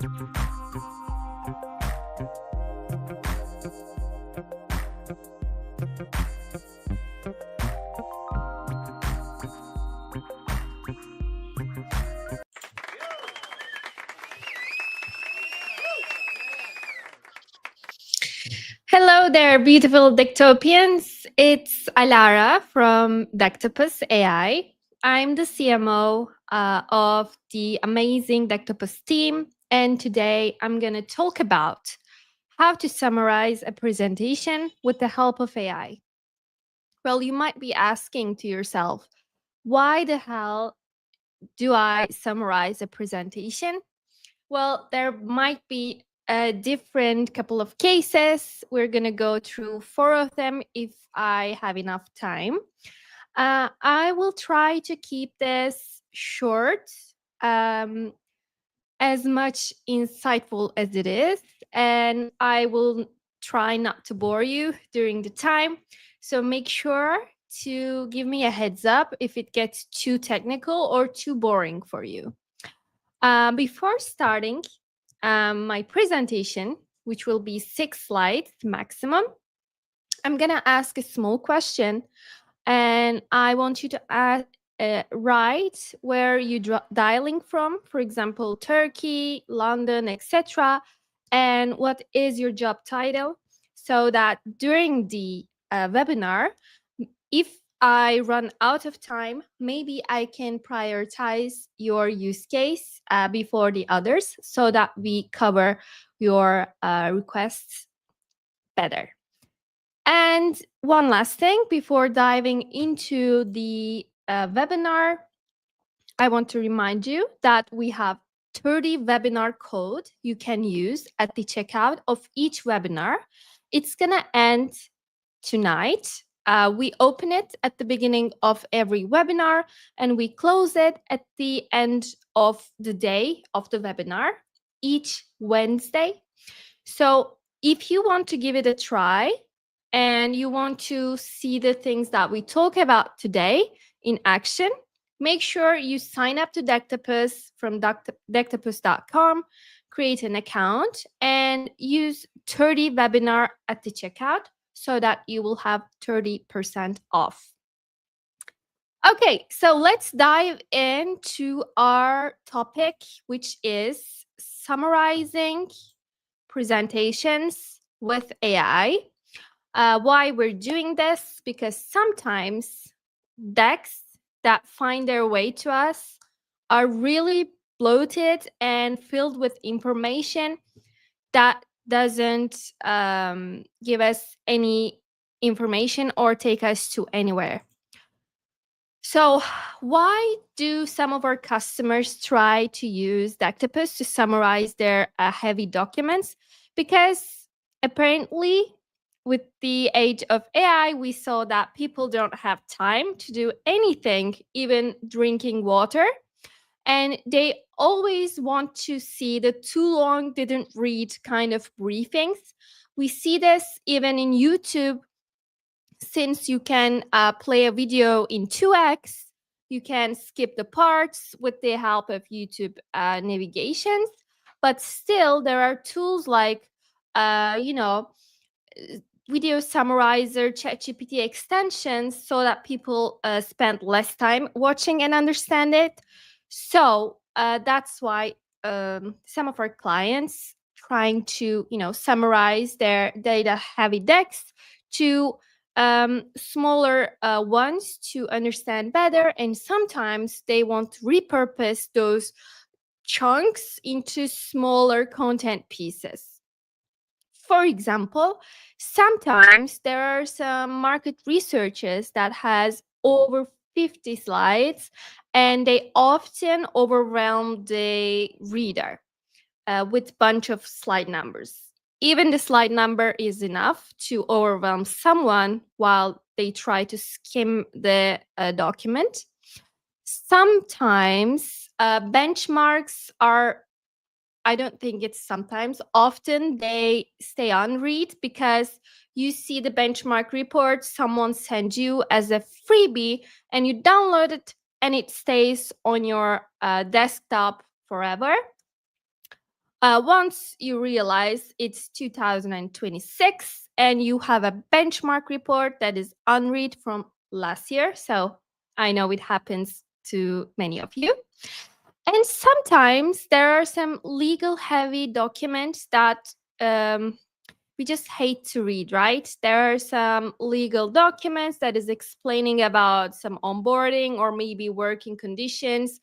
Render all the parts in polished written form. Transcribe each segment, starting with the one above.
Hello there, beautiful Dictopians. It's Alara from Dactopus AI. I'm the CMO of the amazing Dactopus team, and today I'm going to talk about how to summarize a presentation with the help of AI. Well, you might be asking to yourself, why the hell do I summarize a presentation? Well, there might be a different couple of cases. We're going to go through 4 of them if I have enough time. I will try to keep this short, as much insightful as it is, and I will try not to bore you during the time. So make sure to give me a heads up if it gets too technical or too boring for you. Before starting my presentation, which will be 6 slides maximum, I'm going to ask a small question, and I want you to write where you're dialing from, for example, Turkey, London, etc., and what is your job title, so that during the webinar, if I run out of time, maybe I can prioritize your use case before the others so that we cover your requests better. And one last thing before diving into the webinar, I want to remind you that we have 30 webinar code you can use at the checkout of each webinar. It's going to end tonight. We open it at the beginning of every webinar and we close it at the end of the day of the webinar each Wednesday. So if you want to give it a try and you want to see the things that we talk about today in action, make sure you sign up to Dactopus from dactopus.com, create an account, and use 30 webinar at the checkout so that you will have 30% off. Okay, so let's dive into our topic, which is summarizing presentations with AI. Why we're doing this? Because sometimes decks that find their way to us are really bloated and filled with information that doesn't give us any information or take us to anywhere. So why do some of our customers try to use Dactopus to summarize their heavy documents? Because apparently with the age of AI, we saw that people don't have time to do anything, even drinking water. And they always want to see the too long, didn't read kind of briefings. We see this even in YouTube, since you can play a video in 2x, you can skip the parts with the help of YouTube navigations. But still, there are tools like, video summarizer, ChatGPT extensions, so that people spend less time watching and understand it. So that's why some of our clients trying to, summarize their data-heavy decks to smaller ones to understand better, and sometimes they want to repurpose those chunks into smaller content pieces. For example, sometimes there are some market researches that has over 50 slides, and they often overwhelm the reader with bunch of slide numbers. Even the slide number is enough to overwhelm someone while they try to skim the document. Sometimes benchmarks are, I don't think it's sometimes, often they stay unread because you see the benchmark report someone sends you as a freebie and you download it and it stays on your desktop forever. Once you realize it's 2026 and you have a benchmark report that is unread from last year, so I know it happens to many of you. And sometimes there are some legal heavy documents that we just hate to read, right? There are some legal documents that is explaining about some onboarding or maybe working conditions.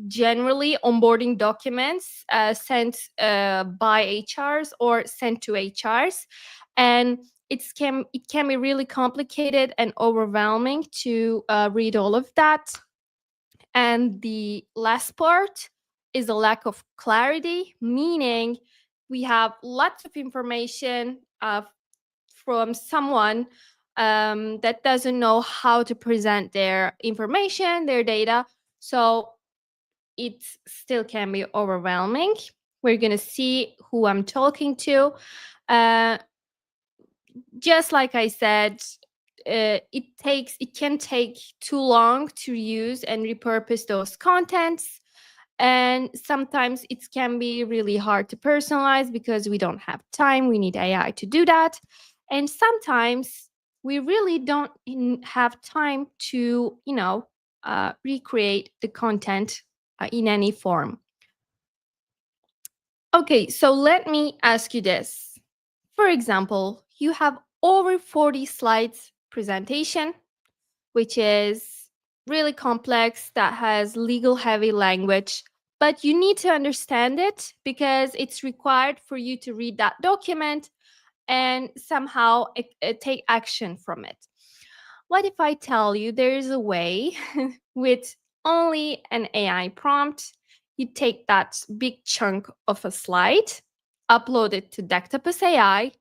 Generally, onboarding documents sent by HRs or sent to HRs, and it can be really complicated and overwhelming to read all of that. And the last part is a lack of clarity, meaning we have lots of information from someone that doesn't know how to present their information, their data. So it still can be overwhelming. We're going to see who I'm talking to. Just like I said, it can take too long to use and repurpose those contents, and sometimes it can be really hard to personalize because we don't have time. We need AI to do that, and sometimes we really don't have time to recreate the content in any form. Okay, so let me ask you this. For example, you have over 40 slides presentation, which is really complex, that has legal heavy language, but you need to understand it because it's required for you to read that document and somehow take action from it. What if I tell you there is a way with only an AI prompt, you take that big chunk of a slide, upload it to Dectopus AI,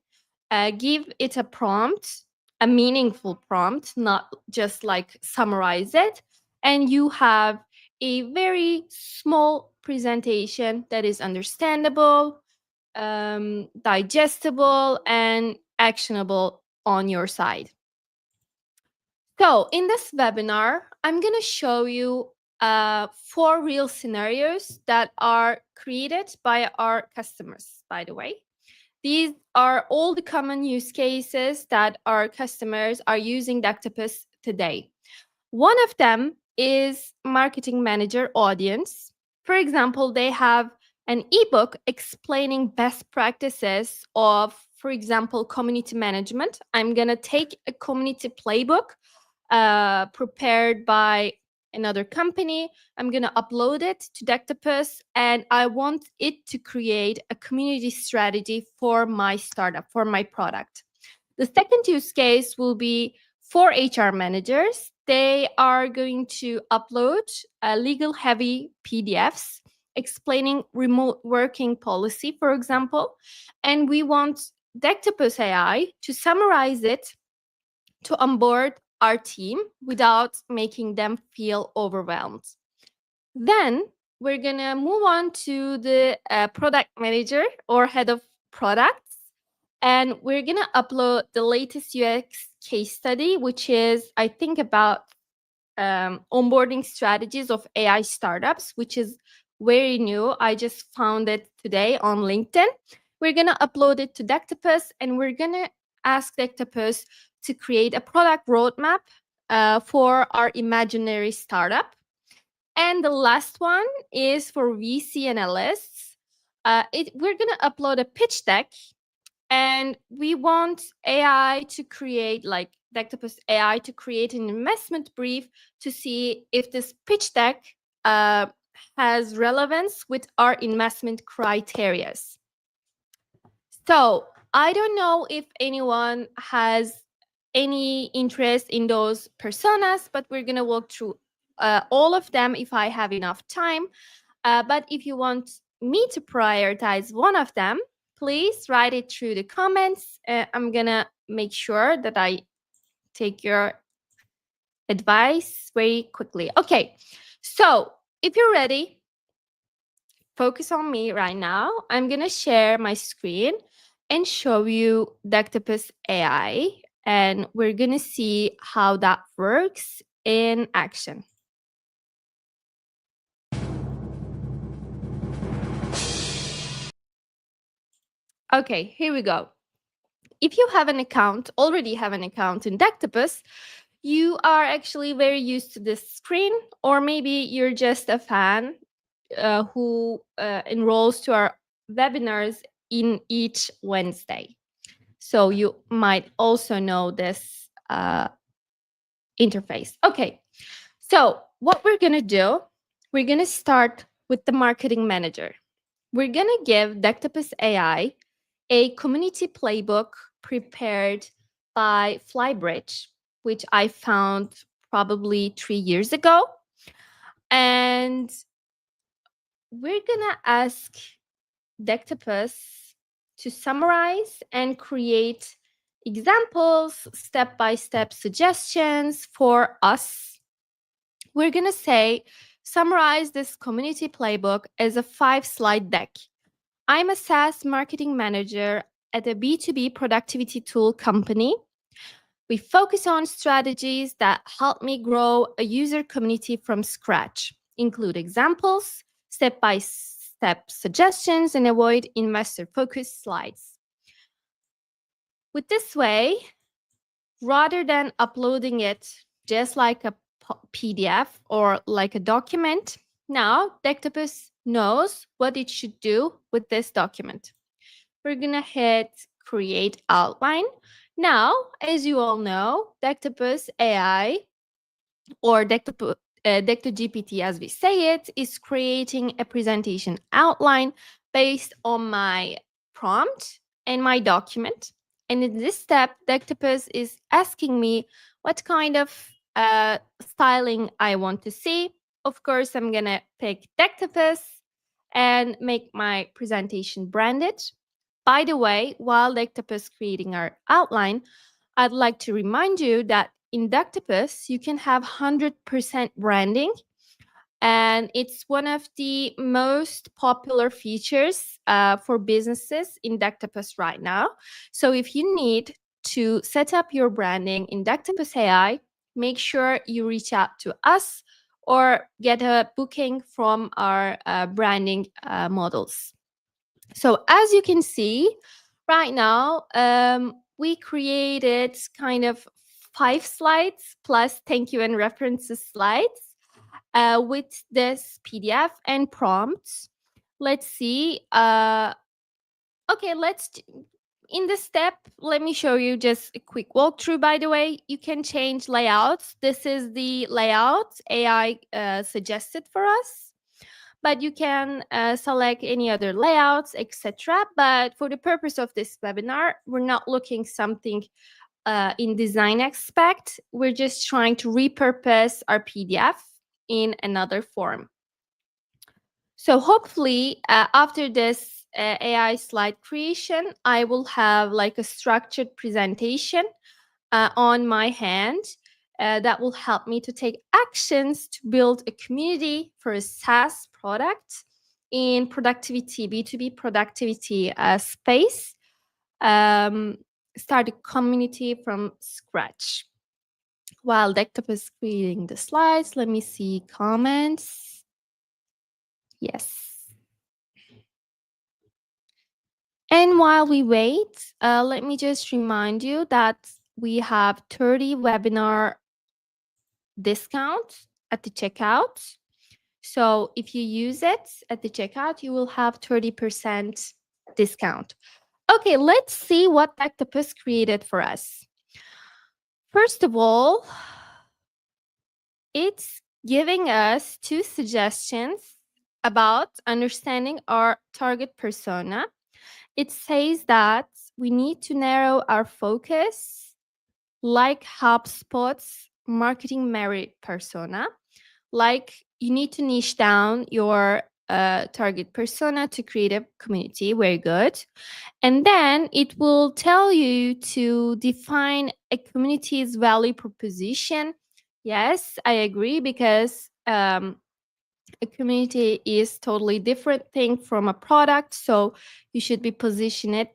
give it a prompt, a meaningful prompt, not just like summarize it, and you have a very small presentation that is understandable, digestible, and actionable on your side. So, in this webinar, I'm going to show you 4 real scenarios that are created by our customers, by the way. These are all the common use cases that our customers are using Dectopus today. One of them is marketing manager audience. For example, they have an ebook explaining best practices of, for example, community management. I'm going to take a community playbook prepared by another company. I'm going to upload it to Dectopus, and I want it to create a community strategy for my startup, for my product. The second use case will be for HR managers. They are going to upload legal heavy PDFs explaining remote working policy, for example, and we want Dectopus AI to summarize it to onboard our team without making them feel overwhelmed. Then we're going to move on to the product manager or head of products. And we're going to upload the latest UX case study, which is, I think, about onboarding strategies of AI startups, which is very new. I just found it today on LinkedIn. We're going to upload it to Dectopus, and we're going to ask Dectopus to create a product roadmap for our imaginary startup. And the last one is for VC analysts. We're going to upload a pitch deck, and we want AI to create, like Dectopus AI, to create an investment brief to see if this pitch deck has relevance with our investment criteria. So I don't know if anyone has any interest in those personas, but we're going to walk through all of them if I have enough time. But if you want me to prioritize one of them, please write it through the comments. I'm going to make sure that I take your advice very quickly. Okay, so if you're ready, focus on me right now. I'm going to share my screen and show you Dectopus AI, and we're going to see how that works in action. Okay, here we go. If you have an account, already have an account in Dectopus, you are actually very used to this screen, or maybe you're just a fan who enrolls to our webinars in each Wednesday. So you might also know this interface. Okay, so what we're going to do, we're going to start with the marketing manager. We're going to give Dectopus AI a community playbook prepared by Flybridge, which I found probably 3 years ago. And we're going to ask Dectopus to summarize and create examples, step-by-step suggestions for us. We're going to say, summarize this community playbook as a 5-slide deck. I'm a SaaS marketing manager at a B2B productivity tool company. We focus on strategies that help me grow a user community from scratch, include examples, step-by-step suggestions, and avoid investor-focused slides. With this way, rather than uploading it just like a PDF or like a document, now Dectopus knows what it should do with this document. We're gonna hit create outline. Now, as you all know, Dectopus AI or GPT as we say it is creating a presentation outline based on my prompt and my document. And in this step, Dectopus is asking me what kind of styling I want to see. Of course, I'm gonna pick Dectopus and make my presentation branded. By the way, while Dectopus creating our outline, I'd like to remind you that in Dectopus, you can have 100% branding, and it's one of the most popular features for businesses in Dectopus right now. So if you need to set up your branding in Dectopus AI, make sure you reach out to us or get a booking from our branding models. So as you can see right now, we created kind of 5 slides plus thank you and references slides with this PDF and prompts. Let's see. Okay, in this step, let me show you just a quick walkthrough. By the way, you can change layouts. This is the layout AI suggested for us, but you can select any other layouts, etc. But for the purpose of this webinar, we're not looking something in design aspect. We're just trying to repurpose our PDF in another form. So hopefully after this AI slide creation, I will have like a structured presentation on my hand that will help me to take actions to build a community for a SaaS product in productivity, B2B productivity space. Start a community from scratch. While Dectop is creating the slides, let me see comments. Yes. And while we wait, let me just remind you that we have 30 webinar discount at the checkout. So if you use it at the checkout, you will have 30% discount. Okay, let's see what Dectopus created for us. First of all, it's giving us 2 suggestions about understanding our target persona. It says that we need to narrow our focus like HubSpot's marketing merit persona. Like you need to niche down your target persona to create a community. Very good. And then it will tell you to define a community's value proposition. Yes, I agree, because a community is totally different thing from a product. So you should be position it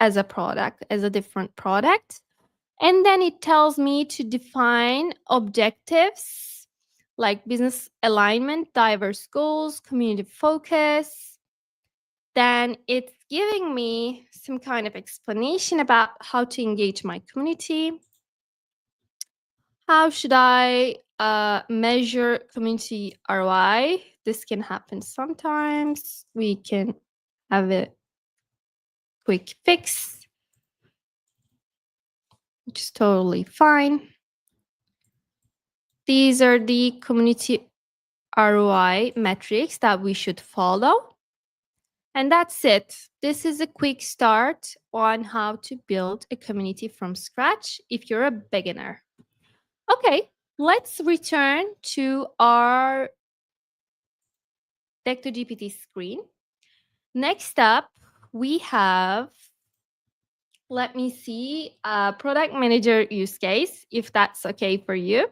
as a product, as a different product. And then it tells me to define objectives like business alignment, diverse goals, community focus. Then it's giving me some kind of explanation about how to engage my community. How should I measure community ROI? This can happen sometimes. We can have a quick fix, which is totally fine. These are the community ROI metrics that we should follow. And that's it. This is a quick start on how to build a community from scratch if you're a beginner. Okay, let's return to our Deck2GPT screen. Next up, we have, let me see, a product manager use case, if that's okay for you.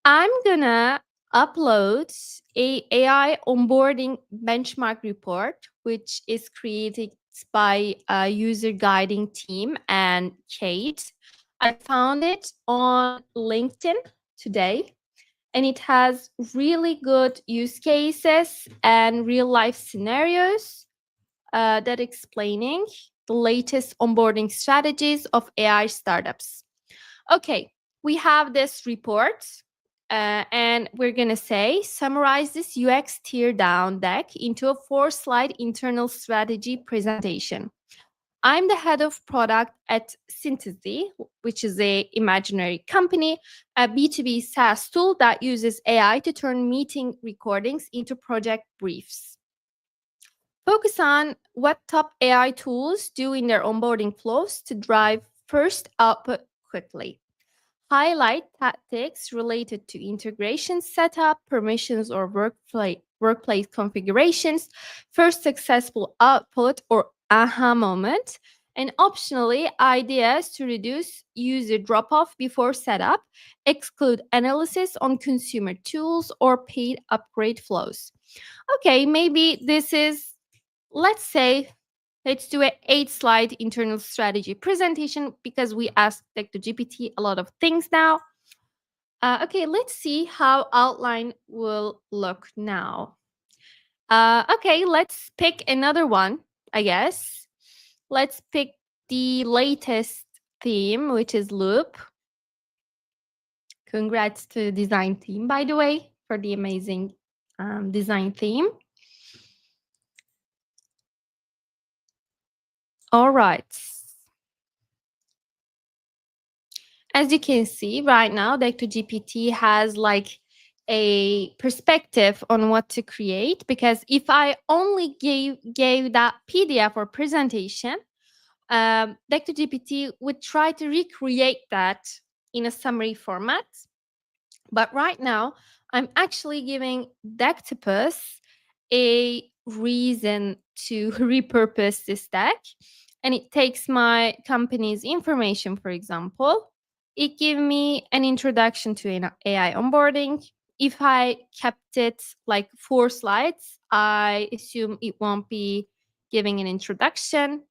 I'm gonna upload a AI onboarding benchmark report, which is created by a user guiding team and Kate. I found it on LinkedIn today, and it has really good use cases and real life scenarios that explaining the latest onboarding strategies of AI startups. Okay, we have this report, and we're going to say summarize this UX tear down deck into a 4-slide internal strategy presentation. I'm the head of product at Synthesy, which is a imaginary company, a B2B SaaS tool that uses AI to turn meeting recordings into project briefs. Focus on what top AI tools do in their onboarding flows to drive first output quickly. Highlight tactics related to integration setup, permissions, or workplace configurations, first successful output or aha moment, and optionally, ideas to reduce user drop off before setup, exclude analysis on consumer tools or paid upgrade flows. Okay, maybe this is, let's say, let's do an 8-slide internal strategy presentation because we asked Deck2GPT a lot of things now. Okay, let's see how outline will look now. Okay, let's pick another one, I guess. Let's pick the latest theme, which is loop. Congrats to the design team, by the way, for the amazing design theme. All right. As you can see right now, Deck2GPT has like a perspective on what to create, because if I only gave that PDF or presentation, Deck2GPT would try to recreate that in a summary format. But right now, I'm actually giving Dectopus a reason to repurpose this deck. And it takes my company's information, for example. It gives me an introduction to an AI onboarding. If I kept it like 4 slides, I assume it won't be giving an introduction.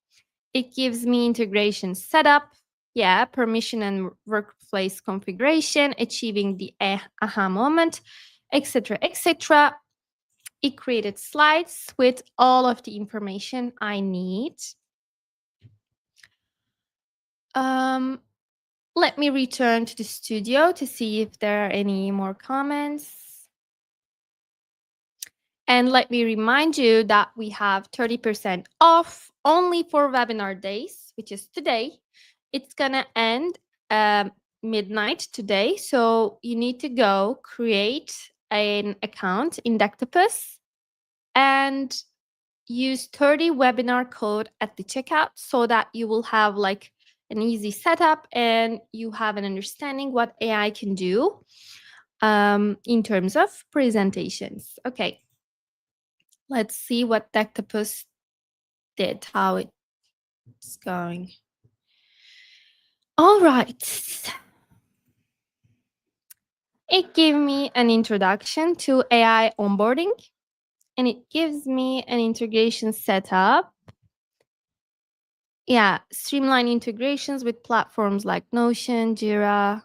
It gives me integration setup, yeah, permission and workplace configuration, achieving the aha moment, etc., etc. It created slides with all of the information I need. Let me return to the studio to see if there are any more comments. And let me remind you that we have 30% off only for webinar days, which is today. It's gonna end midnight today. So you need to go create an account in Dectopus and use 30 webinar code at the checkout so that you will have like an easy setup and you have an understanding what AI can do in terms of presentations. Okay, let's see what Dectopus did, how it's going. All right. It gave me an introduction to AI onboarding, and it gives me an integration setup. Yeah, streamline integrations with platforms like Notion, Jira.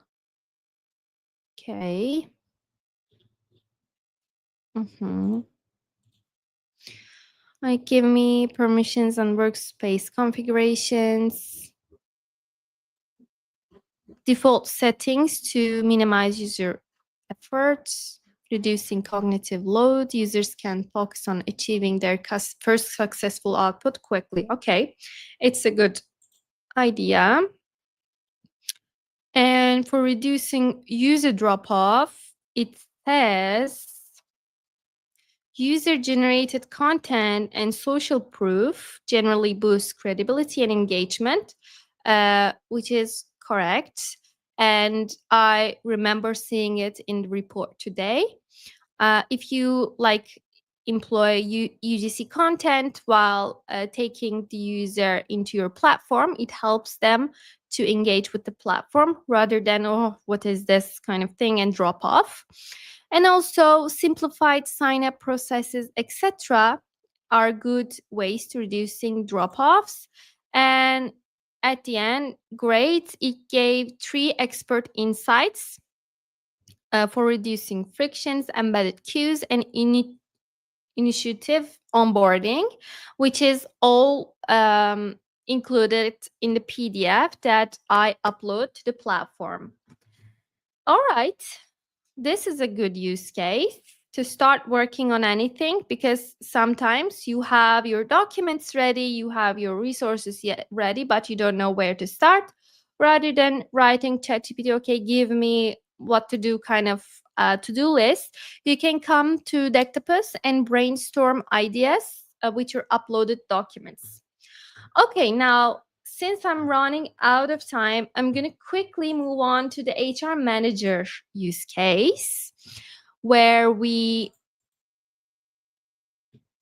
Okay. Like give me permissions on workspace configurations, default settings to minimize user efforts, reducing cognitive load. Users can focus on achieving their first successful output quickly. Okay, it's a good idea. And for reducing user drop-off, it says user-generated content and social proof generally boost credibility and engagement, which is correct. And I remember seeing it in the report today. If you employ UGC content while taking the user into your platform, it helps them to engage with the platform rather than, oh, what is this kind of thing, and drop off. And also simplified sign-up processes, etc., are good ways to reducing drop-offs. And at the end, great, it gave 3 expert insights for reducing frictions, embedded queues, and initiative onboarding, which is all included in the PDF that I upload to the platform. All right, this is a good use case to start working on anything, because sometimes you have your documents ready, you have your resources yet ready, but you don't know where to start. Rather than writing ChatGPT, okay, give me what to do kind of to-do list, you can come to Dectopus and brainstorm ideas with your uploaded documents. Okay, now since I'm running out of time, I'm going to quickly move on to the HR manager use case, where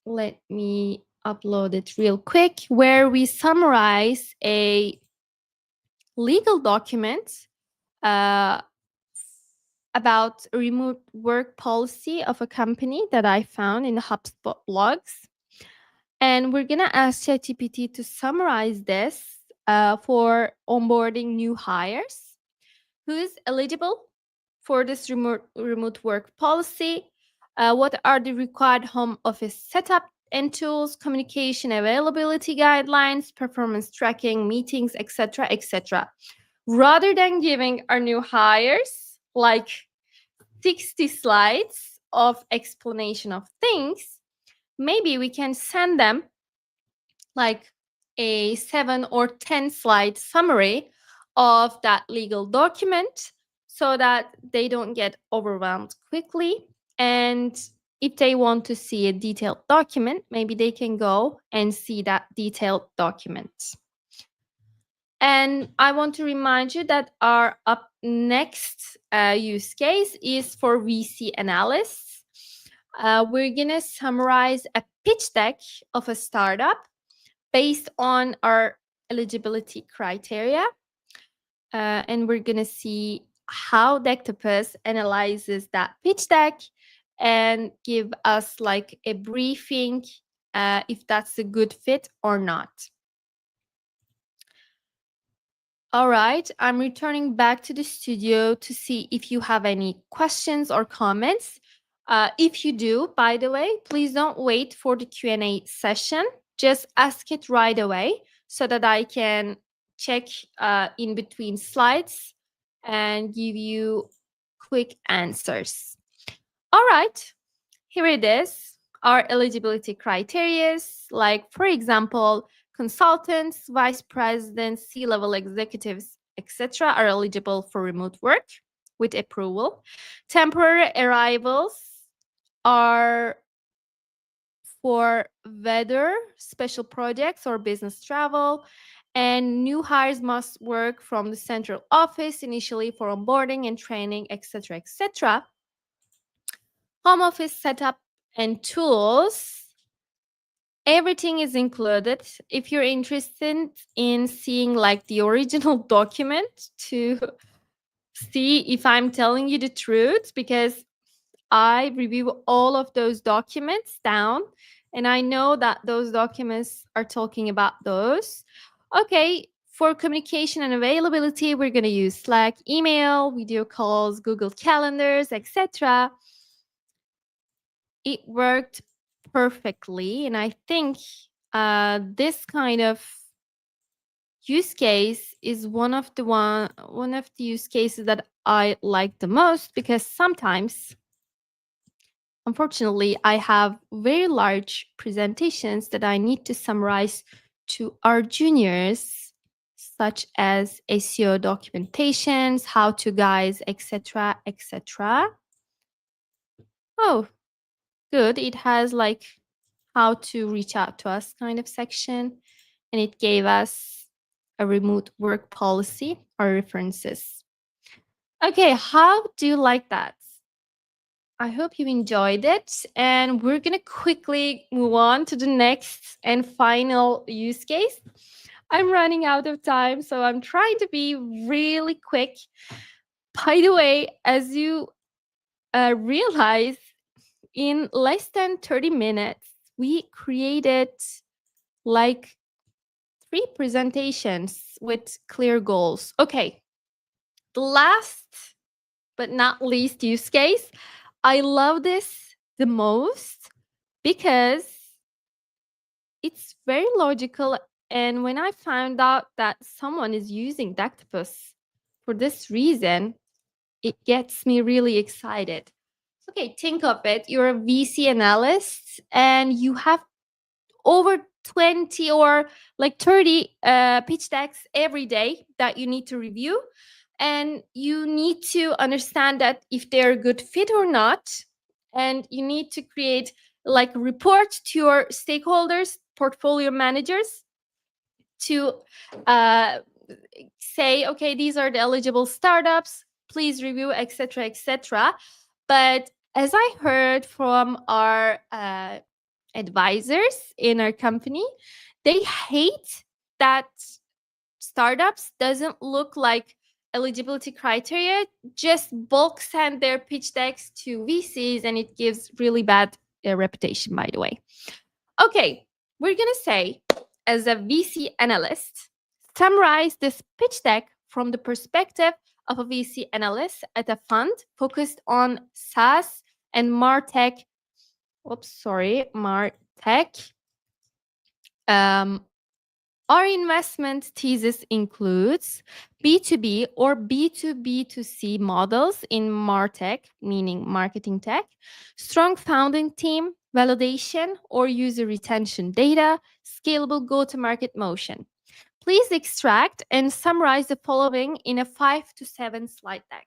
let me upload it real quick, where we summarize a legal document about a remote work policy of a company that I found in the HubSpot blogs. And we're going to ask ChatGPT to summarize this for onboarding new hires. Who's eligible for this remote work policy? What are the required home office setup and tools, communication availability guidelines, performance tracking, meetings, etc., etc. Rather than giving our new hires like 60 slides of explanation of things, maybe we can send them like a 7 or 10 slide summary of that legal document so that they don't get overwhelmed quickly. And if they want to see a detailed document, maybe they can go and see that detailed document. And I want to remind you that our up next use case is for VC analysts. We're going to summarize a pitch deck of a startup based on our eligibility criteria. And we're going to see how Dectopus analyzes that pitch deck and give us like a briefing if that's a good fit or not. All right, I'm returning back to the studio to see if you have any questions or comments. If you do, by the way, please don't wait for the Q&A session. Just ask it right away so that I can check in between slides and give you quick answers. All right, here it is. Our eligibility criteria, like, for example, consultants, vice presidents, C-level executives, etc., are eligible for remote work with approval. Temporary arrivals are for whether special projects or business travel, and new hires must work from the central office initially for onboarding and training, etc., etc. Home office setup and tools, everything is included. If you're interested in seeing like the original document to see if I'm telling you the truth, because I review all of those documents down and I know that those documents are talking about those. Okay, for communication and availability, we're going to use Slack, email, video calls, Google Calendars, etc. It worked perfectly. And I think this kind of use case is one of the use cases that I like the most, because sometimes, unfortunately, I have very large presentations that I need to summarize to our juniors, such as SEO documentations, how to guides, etc., etc. Oh, good. It has like how to reach out to us kind of section, and it gave us a remote work policy or references. Okay, how do you like that? I hope you enjoyed it, and we're gonna quickly move on to the next and final use case. I'm running out of time, so I'm trying to be really quick. By the way, as you realize, in less than 30 minutes, we created like 3 presentations with clear goals. Okay, the last but not least use case, I love this the most because it's very logical. And when I found out that someone is using Dactopus for this reason, it gets me really excited. Okay, think of it. You're a VC analyst and you have over 20 or like 30 pitch decks every day that you need to review. And you need to understand that if they're a good fit or not. And you need to create like a report to your stakeholders, portfolio managers, to uh, say, okay, these are the eligible startups, please review, etc., etc. But as I heard from our advisors in our company, they hate that startups doesn't look like eligibility criteria, just bulk send their pitch decks to VCs, and it gives really bad reputation, by the way. Okay, we're gonna say, as a VC analyst, summarize this pitch deck from the perspective of a VC analyst at a fund focused on SaaS and MarTech. MarTech. Our investment thesis includes B2B or B2B2C models in MarTech, meaning marketing tech, strong founding team, validation or user retention data, scalable go-to-market motion. Please extract and summarize the following in a 5 to 7 slide deck.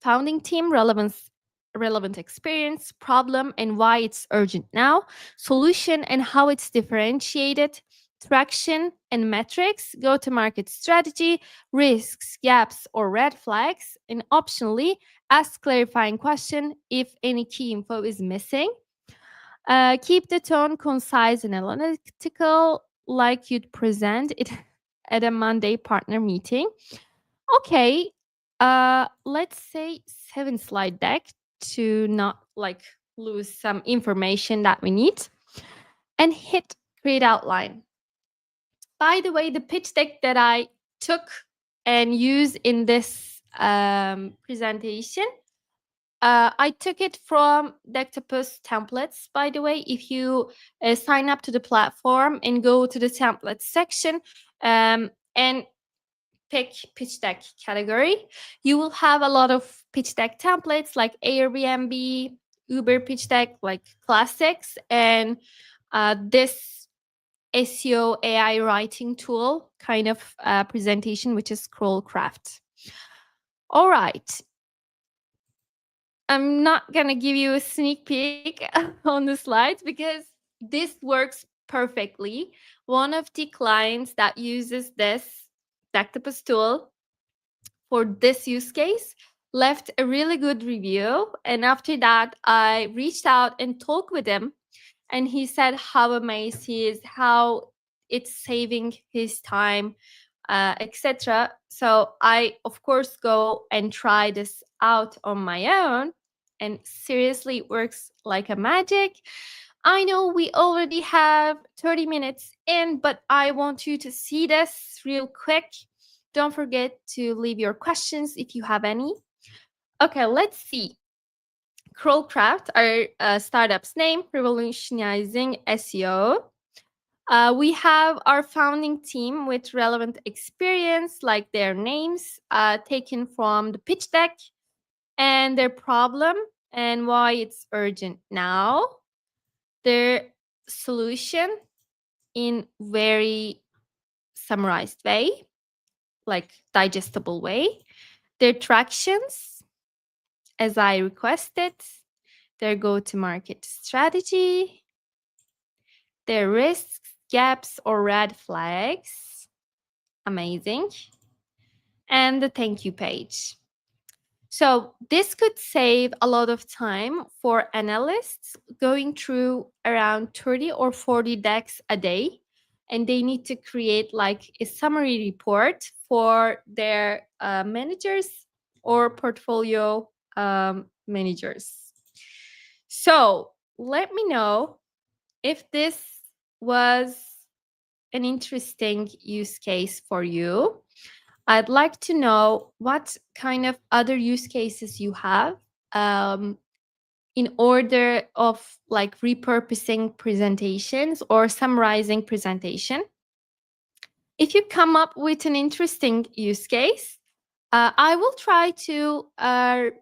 Founding team relevant experience, problem and why it's urgent now, solution and how it's differentiated, traction and metrics, go to market strategy, risks, gaps or red flags, and optionally ask clarifying question if any key info is missing. Keep the tone concise and analytical, like you'd present it at a Monday partner meeting. Okay, let's say 7 slide deck to not like lose some information that we need, and hit create outline. By the way, the pitch deck that I took and used in this presentation, I took it from Dectopus templates, by the way. If you sign up to the platform and go to the templates section and pick pitch deck category, you will have a lot of pitch deck templates like Airbnb, Uber pitch deck, like classics, and this SEO AI writing tool kind of presentation, which is Scrollcraft. All right. I'm not going to give you a sneak peek on the slides because this works perfectly. One of the clients that uses this Dactopus tool for this use case left a really good review. And after that, I reached out and talked with him. And he said how amazed he is, how it's saving his time, etc. So I, of course, go and try this out on my own. And seriously, it works like a magic. I know we already have 30 minutes in, but I want you to see this real quick. Don't forget to leave your questions if you have any. Okay, let's see. Crawlcraft, our startup's name, revolutionizing SEO. We have our founding team with relevant experience, like their names, taken from the pitch deck, and their problem and why it's urgent now, their solution in very summarized way, like digestible way, their tractions as I requested, their go-to-market strategy, their risks, gaps, or red flags. Amazing. And the thank you page. So this could save a lot of time for analysts going through around 30 or 40 decks a day. And they need to create like a summary report for their managers or portfolio managers. So let me know if this was an interesting use case for you. I'd like to know what kind of other use cases you have in order of like repurposing presentations or summarizing presentation. If you come up with an interesting use case, I will try to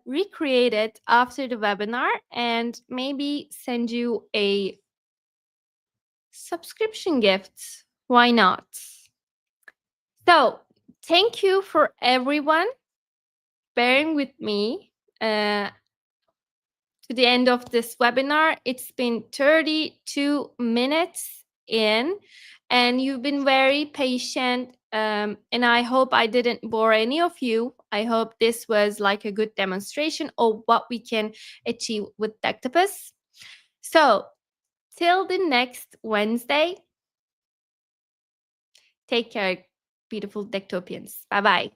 recreate it after the webinar and maybe send you a subscription gift. Why not? So, thank you for everyone bearing with me to the end of this webinar. It's been 32 minutes in, and you've been very patient. And I hope I didn't bore any of you. I hope this was like a good demonstration of what we can achieve with Dectopus. So, till the next Wednesday, take care, beautiful Dectopians. Bye-bye.